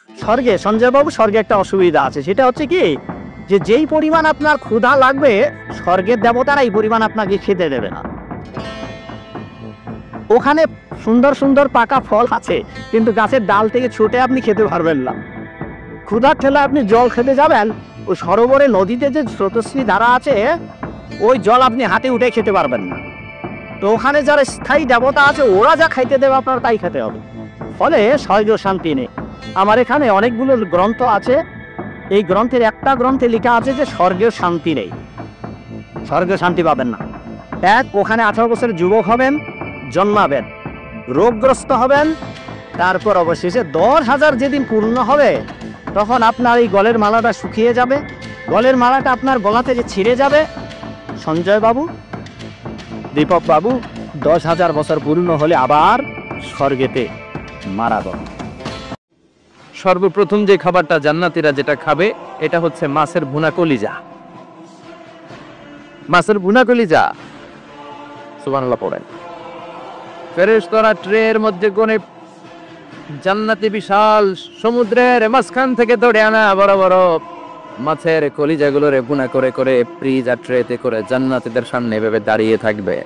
স্বর্গে সঞ্জয়বাবু স্বর্গে একটা অসুবিধা আছে, সেটা হচ্ছে কি যে যেই পরিমাণ আপনার ক্ষুধা লাগবে স্বর্গের দেবতারা এই পরিমাণ আপনাকে খেতে দেবে না। ওখানে সুন্দর সুন্দর পাকা ফল আছে, কিন্তু গাছের ডাল থেকে ছুটে আপনি খেতে পারবেন না। ক্ষুধার ঠেলে আপনি জল খেতে যাবেন, ওই সরোবরে নদীতে যে স্রোতস্বিনী ধারা আছে ওই জল আপনি হাতে উঠে খেতে পারবেন না। তো ওখানে যারা স্থায়ী দেবতা আছে ওরা যা খাইতে দেবে আপনার তাই খেতে হবে, ফলে স্বর্গ শান্তি নেই। আমার এখানে অনেকগুলো গ্রন্থ আছে, এই গ্রন্থের একটা গ্রন্থে লেখা আছে যে স্বর্গের শান্তি নেই, স্বর্গে শান্তি পাবেন না। এক, ওখানে 18 বছরের যুবক হবেন, জন্মাবেন, রোগগ্রস্ত হবেন, তারপর অবশেষে 10,000 যেদিন পূর্ণ হবে তখন আপনার এই গলের মালাটা শুকিয়ে যাবে, গলের মালাটা আপনার গলা থেকে ছিঁড়ে যাবে। সঞ্জয় বাবু, দীপক বাবু, 10,000 বছর পূর্ণ হলে আবার স্বর্গেতে মারা গেল। সর্বপ্রথম যে খাবারটা জান্নাতীরা যেটা খাবে এটা হচ্ছে মাছের ভুনা কলিজা। মাছের ভুনা কলিজা, সুবহানাল্লাহ পড়েন। ফেরেশতারা ট্রের মধ্যে কোণে জান্নাতি বিশাল সমুদ্রের মাঝখান থেকে ধরে আনা বড় বড় মাছের কলিজাগুলোরে ভুনা করে করে ফ্রিজ আর ট্রেতে করে জান্নাতীদের সামনে এভাবে দাঁড়িয়ে থাকবে।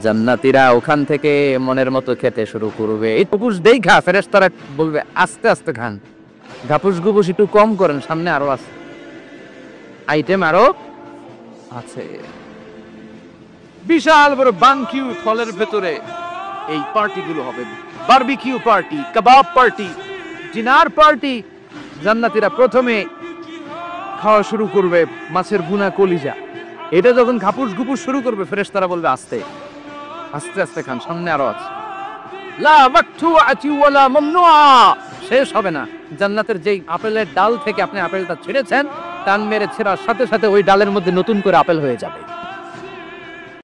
জান্নাতীরা ওখান থেকে মনের মতো খেতে শুরু করবে। এই টুকুস দেখা ফেরেশতারা বলবে আস্তে আস্তে খান, ঘাপুস গুপুস একটু কম করেন, সামনে আরো আছে আইটেম, আরো আছে। বিশাল বড় বানকিউ ফলের ভেতরে এই পার্টিগুলো হবে, বারবিকিউ পার্টি, কাবাব পার্টি, ডিনার পার্টি। জান্নাতীরা প্রথমে খাওয়া শুরু করবে মাছের ভুনা কলিজা। এটা যখন ঘাপুস গুপুস শুরু করবে ফেরেশতারা বলবে আস্তে আস্তে আস্তে খান, সামনে আরো আছে। লা মাকতুআতি ওয়ালা মামনুআ, শেষ হবে না। জান্নাতের যেই আপেলের ডাল থেকে আপনি আপেলটা ছেড়েছেন, টান মেরে ছেড়ার সাথে সাথে ওই ডালের মধ্যে নতুন করে আপেল হয়ে যাবে।